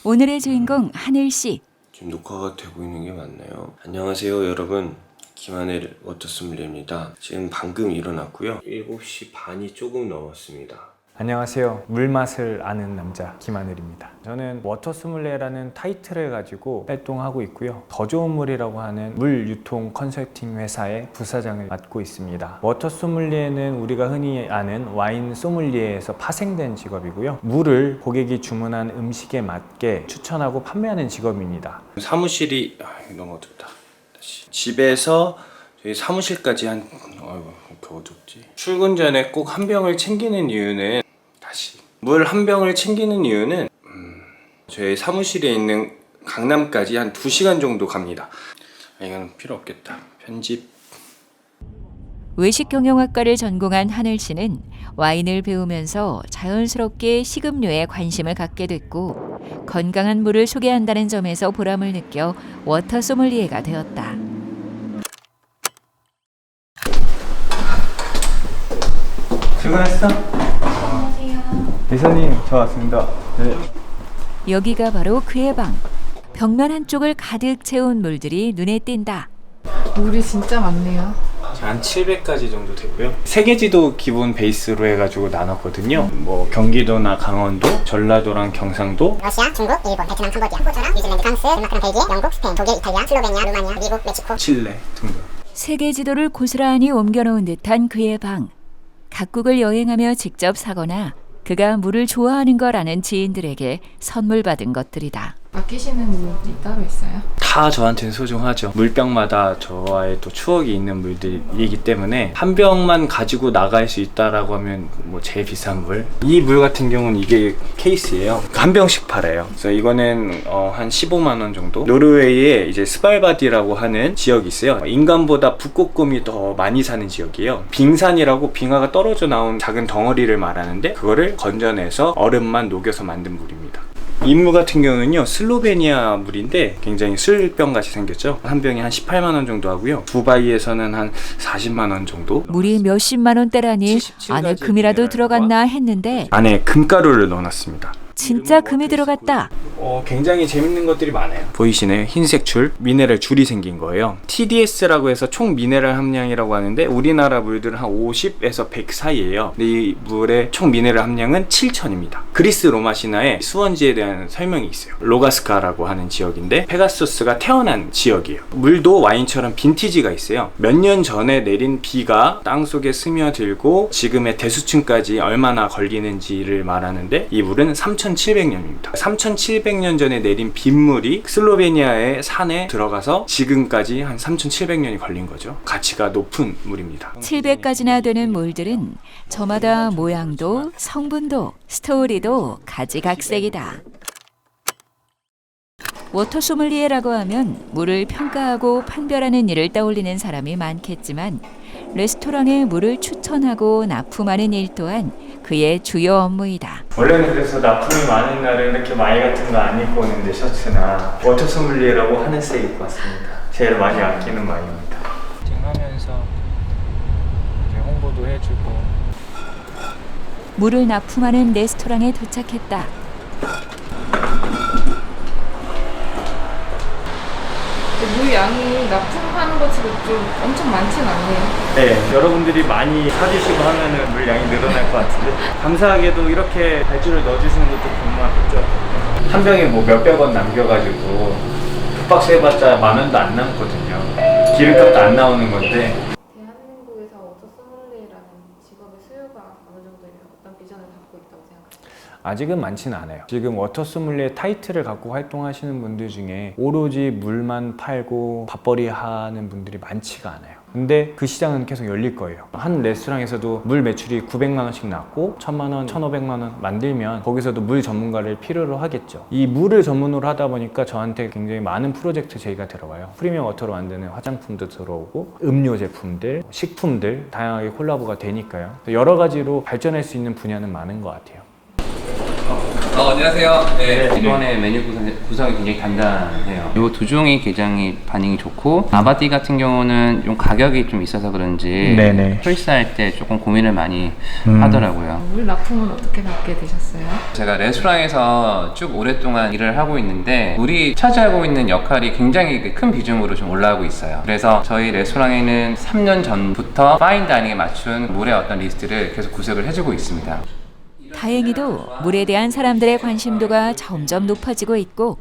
오늘의 주인공 하늘 씨. 지금 녹화가 되고 있는 게 맞나요? 안녕하세요 여러분, 김하늘 워터소믈리에입니다. 지금 방금 일어났고요. 7시 반이 조금 넘었습니다. 안녕하세요. 물맛을 아는 남자 김하늘입니다. 저는 워터소믈리에라는 타이틀을 가지고 활동하고 있고요. 더 좋은 물이라고 하는 물 유통 컨설팅 회사의 부사장을 맡고 있습니다. 워터소믈리에는 우리가 흔히 아는 와인 소믈리에에서 파생된 직업이고요. 물을 고객이 주문한 음식에 맞게 추천하고 판매하는 직업입니다. 사무실이 너무 어둡다. 다시. 집에서 저희 사무실까지 한 이렇게 어둡지. 출근 전에 꼭 한 병을 챙기는 이유는 물 한 병을 챙기는 이유는 저희 사무실에 있는 강남까지 한 2시간 정도 갑니다. 이건 필요 없겠다. 편집. 외식경영학과를 전공한 하늘 씨는 와인을 배우면서 자연스럽게 식음료에 관심을 갖게 됐고 건강한 물을 소개한다는 점에서 보람을 느껴 워터소믈리에가 되었다. 출근했어? 이사님, 저 왔습니다. 네. 여기가 바로 그의 방. 벽면 한쪽을 가득 채운 물들이 눈에 띈다. 물이 진짜 많네요. 한 700가지 정도 되고요. 세계지도 기본 베이스로 해가지고 나눴거든요. 뭐 경기도나 강원도, 전라도랑 경상도, 러시아, 중국, 일본, 베트남, 캄보디아, 호주랑 뉴질랜드, 프랑스, 덴마크랑 벨기에, 영국, 스페인, 독일, 이탈리아, 슬로베니아, 루마니아, 미국, 멕시코, 칠레 등등. 세계 지도를 고스란히 옮겨놓은 듯한 그의 방. 각국을 여행하며 직접 사거나 그가 물을 좋아하는 걸 아는 지인들에게 선물 받은 것들이다. 아끼시는 물이 따로 있어요? 다 저한테는 소중하죠. 물병마다 저와의 또 추억이 있는 물들이기 때문에 한 병만 가지고 나갈 수 있다라고 하면 뭐 제일 비싼 물. 이 물 같은 경우는 이게 케이스예요. 한 병씩 팔아요. 그래서 이거는 한 15만 원 정도. 노르웨이에 이제 스발바디라고 하는 지역이 있어요. 인간보다 북극곰이 더 많이 사는 지역이에요. 빙산이라고 빙하가 떨어져 나온 작은 덩어리를 말하는데 그거를 건져내서 얼음만 녹여서 만든 물입니다. 이 물 같은 경우는요, 슬로베니아 물인데 굉장히 술병 같이 생겼죠. 한 병에 한 18만 원 정도 하고요. 두바이에서는 한 40만 원 정도. 물이 몇십만 원대라니 안에 금이라도 들어갔나 했는데 안에 금가루를 넣어놨습니다. 진짜 금이 들어갔다. 굉장히 재밌는 것들이 많아요. 보이시네요. 흰색 줄, 미네랄 줄이 생긴 거예요. TDS라고 해서 총 미네랄 함량이라고 하는데 우리나라 물들은 한 50에서 100 사이예요. 근데 이 물의 총 미네랄 함량은 7,000입니다. 그리스 로마 신화에 수원지에 대한 설명이 있어요. 로가스카라고 하는 지역인데 페가수스가 태어난 지역이에요. 물도 와인처럼 빈티지가 있어요. 몇 년 전에 내린 비가 땅속에 스며들고 지금의 대수층까지 얼마나 걸리는지를 말하는데 이 물은 3,700년입니다. 3,700년 전에 내린 빗물이 슬로베니아의 산에 들어가서 지금까지 한 3,700년이 걸린 거죠. 가치가 높은 물입니다. 700가지나 되는 물들은 저마다 모양도 성분도 스토리도 가지각색이다. 워터소믈리에라고 하면 물을 평가하고 판별하는 일을 떠올리는 사람이 많겠지만 레스토랑에 물을 추천하고 납품하는 일 또한 그의 주요 업무이다. 원래는 그래서 납품이 많은 날은 이렇게 마이 같은 거 안 입고 오는데 셔츠나 워터소믈리에라고 하늘색 입고 왔습니다. 제일 많이 아끼는 마이입니다. 하면서 홍보도 해주고. 물을 납품하는 레스토랑에 도착했다. 물 양이 납품하는 것처럼 좀 엄청 많지는 않네요. 네, 여러분들이 많이 사주시고 하면은 물량이 늘어날 것 같은데 감사하게도 이렇게 발주를 넣어주시는 것도 고마웠죠. 한 병에 뭐 몇백 원 남겨가지고 박스 해봤자 만 원도 안 남거든요. 기름값도 안 나오는 건데. 대한민국에서 워터소믈리에라는 직업의 수요가 어느 정도예요? 어떤 비전을 갖고 있다고 생각하세요? 아직은 많지는 않아요. 지금 워터소믈리에 타이틀을 갖고 활동하시는 분들 중에 오로지 물만 팔고 밥벌이 하는 분들이 많지가 않아요. 근데 그 시장은 계속 열릴 거예요. 한 레스토랑에서도 물 매출이 900만 원씩 났고 1000만 원, 1500만 원 만들면 거기서도 물 전문가를 필요로 하겠죠. 이 물을 전문으로 하다 보니까 저한테 굉장히 많은 프로젝트 제의가 들어와요. 프리미엄 워터로 만드는 화장품도 들어오고 음료 제품들, 식품들 다양하게 콜라보가 되니까요. 여러 가지로 발전할 수 있는 분야는 많은 것 같아요. 안녕하세요. 네, 이번에 메뉴 구성이 굉장히 간단해요. 이 두 종이 굉장히 반응이 좋고 아바띠 같은 경우는 좀 가격이 좀 있어서 그런지 네네. 초이스할 때 조금 고민을 많이 하더라고요. 물 납품은 어떻게 받게 되셨어요? 제가 레스토랑에서 쭉 오랫동안 일을 하고 있는데 물이 차지하고 있는 역할이 굉장히 큰 비중으로 좀 올라오고 있어요. 그래서 저희 레스토랑에는 3년 전부터 파인 다이닝에 맞춘 물의 어떤 리스트를 계속 구색을 해주고 있습니다. 다행히도 물에 대한 사람들의 관심도가 점점 높아지고 있고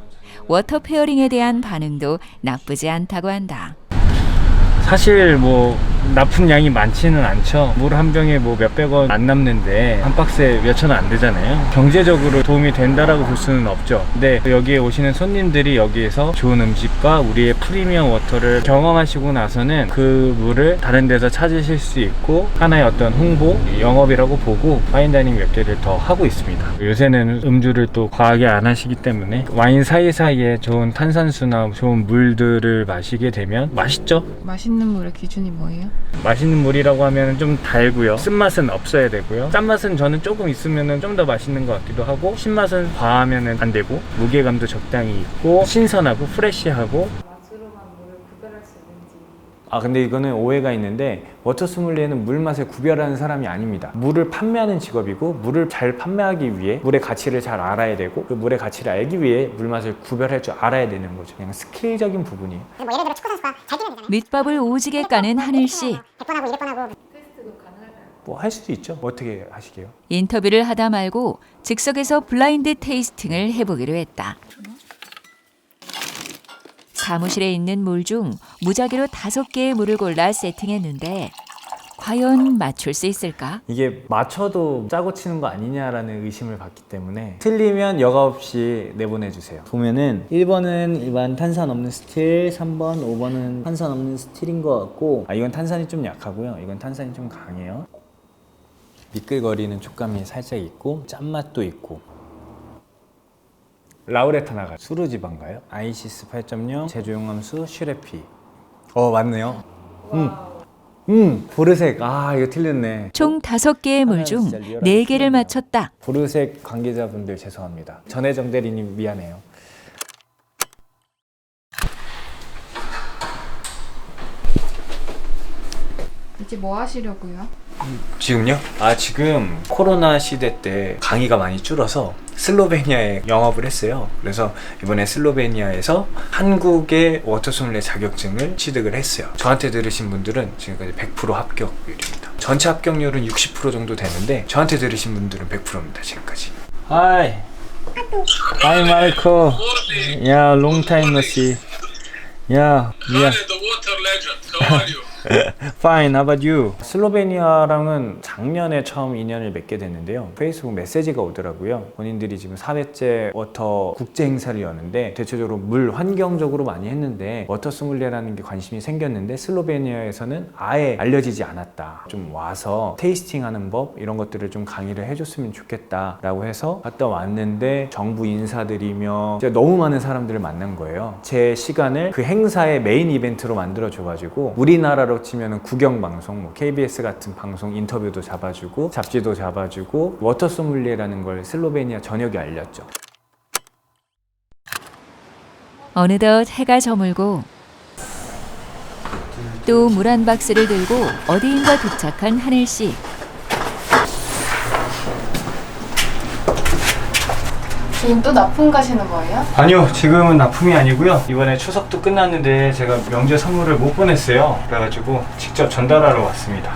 워터 페어링에 대한 반응도 나쁘지 않다고 한다. 사실 뭐 납품량이 많지는 않죠. 물 한 병에 뭐 몇백 원 안 남는데 한 박스에 몇천 원 안 되잖아요. 경제적으로 도움이 된다라고 볼 수는 없죠. 근데 여기에 오시는 손님들이 여기에서 좋은 음식과 우리의 프리미엄 워터를 경험하시고 나서는 그 물을 다른 데서 찾으실 수 있고 하나의 어떤 홍보, 영업이라고 보고 파인다이닝 몇 개를 더 하고 있습니다. 요새는 음주를 또 과하게 안 하시기 때문에 와인 사이사이에 좋은 탄산수나 좋은 물들을 마시게 되면 맛있죠? 맛있는 물의 기준이 뭐예요? 맛있는 물이라고 하면 좀 달고요. 쓴맛은 없어야 되고요. 짠맛은 저는 조금 있으면 좀 더 맛있는 것 같기도 하고 신맛은 과하면 안 되고 무게감도 적당히 있고 신선하고 프레쉬하고. 맛으로만 물을 구별할 수 있는지. 근데 이거는 오해가 있는데 워터 소믈리에는 물 맛을 구별하는 사람이 아닙니다. 물을 판매하는 직업이고 물을 잘 판매하기 위해 물의 가치를 잘 알아야 되고 그 물의 가치를 알기 위해 물 맛을 구별할 줄 알아야 되는 거죠. 그냥 스킬적인 부분이에요. 뭐 예를 들어 축구 선수가 잘 뛰면 되잖아요. 밑밥을 오지게 까는 하늘 씨. 100번 하고 200번 하고. 테스트도 가능할까요? 뭐 할 수도 있죠. 어떻게 하시게요? 인터뷰를 하다 말고 즉석에서 블라인드 테이스팅을 해보기로 했다. 사무실에 있는 물 중 무작위로 5개의 물을 골라 세팅했는데 과연 맞출 수 있을까? 이게 맞춰도 짜고 치는 거 아니냐라는 의심을 받기 때문에 틀리면 여과 없이 내보내주세요. 보면은 1번은 일반 탄산 없는 스틸, 3번, 5번은 탄산 없는 스틸인 것 같고 이건 탄산이 좀 약하고요. 이건 탄산이 좀 강해요. 미끌거리는 촉감이 살짝 있고 짠맛도 있고 라우레타나가 수루지방가요? 아이시스 8.0, 제조용암수, 슈레피. 맞네요. 보르색. 이거 틀렸네. 총 5개의 물 중 4개를 맞췄다. 보르색 관계자분들 죄송합니다. 전혜정 대리님 미안해요. 이제 뭐 하시려고요? 지금요? 지금 코로나 시대 때 강의가 많이 줄어서 슬로베니아에 영업을 했어요. 그래서 이번에 슬로베니아에서 한국의 워터 소믈리에 자격증을 취득을 했어요. 저한테 들으신 분들은 지금까지 100% 합격률입니다. 전체 합격률은 60% 정도 되는데 저한테 들으신 분들은 100%입니다. 지금까지. Hi Marco. Yeah, long time no see. Yeah. The water legend. How are you? Fine, how about you? 슬로베니아랑은 작년에 처음 인연을 맺게 됐는데요. 페이스북 메시지가 오더라고요. 본인들이 지금 4회째 워터 국제 행사를 여는데 대체적으로 물 환경적으로 많이 했는데 워터 소믈리에라는 게 관심이 생겼는데 슬로베니아에서는 아예 알려지지 않았다. 좀 와서 테이스팅하는 법 이런 것들을 좀 강의를 해줬으면 좋겠다라고 해서 갔다 왔는데 정부 인사들이며 진짜 너무 많은 사람들을 만난 거예요. 제 시간을 그 행사의 메인 이벤트로 만들어줘가지고 우리나라로 치면은 국영방송, 뭐 KBS 같은 방송 인터뷰도 잡아주고 잡지도 잡아주고 워터 소믈리에라는 걸 슬로베니아 전역에 알렸죠. 어느덧 해가 저물고 또 물 한 박스를 들고 어디인가 도착한 하늘 씨. 지금 또 납품 가시는 거예요? 아니요, 지금은 납품이 아니고요. 이번에 추석도 끝났는데 제가 명절 선물을 못 보냈어요. 그래가지고 직접 전달하러 왔습니다.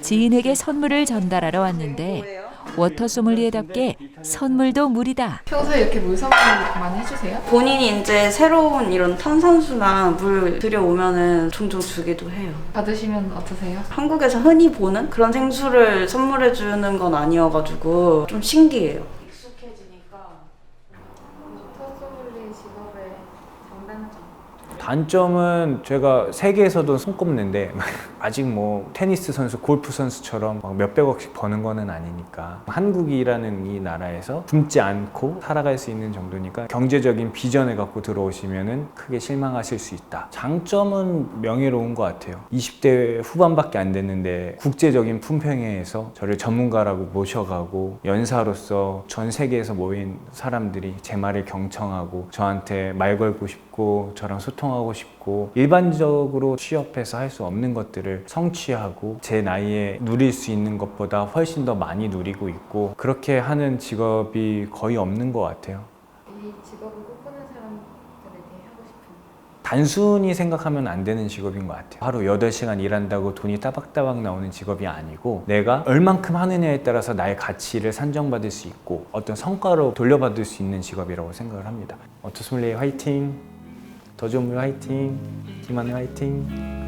지인에게 선물을 전달하러 왔는데 워터 소믈리에답게 선물도 물이다. 평소에 이렇게 물 선물 많이 해주세요? 본인이 이제 새로운 이런 탄산수나 물 들여오면은 종종 주기도 해요. 받으시면 어떠세요? 한국에서 흔히 보는 그런 생수를 선물해 주는 건 아니어가지고 좀 신기해요. 익숙해지니까. 워터 소믈리에 직업의 장단점. 단점은 제가 세계에서도 손꼽는데 아직 뭐 테니스 선수, 골프 선수처럼 막 몇백억씩 버는 거는 아니니까 한국이라는 이 나라에서 굶지 않고 살아갈 수 있는 정도니까 경제적인 비전을 갖고 들어오시면은 크게 실망하실 수 있다. 장점은 명예로운 것 같아요. 20대 후반밖에 안 됐는데 국제적인 품평회에서 저를 전문가라고 모셔가고 연사로서 전 세계에서 모인 사람들이 제 말을 경청하고 저한테 말 걸고 싶고 저랑 소통하고 싶고 일반적으로 취업해서 할 수 없는 것들을 성취하고 제 나이에 누릴 수 있는 것보다 훨씬 더 많이 누리고 있고 그렇게 하는 직업이 거의 없는 것 같아요. 이 직업을 꿈꾸는 사람들에게 하고 싶은 단순히 생각하면 안 되는 직업인 것 같아요. 하루 8시간 일한다고 돈이 따박따박 나오는 직업이 아니고 내가 얼만큼 하느냐에 따라서 나의 가치를 산정받을 수 있고 어떤 성과로 돌려받을 수 있는 직업이라고 생각을 합니다. 워터소믈리에 화이팅! 더 좋은 물 화이팅! 김한혜 화이팅!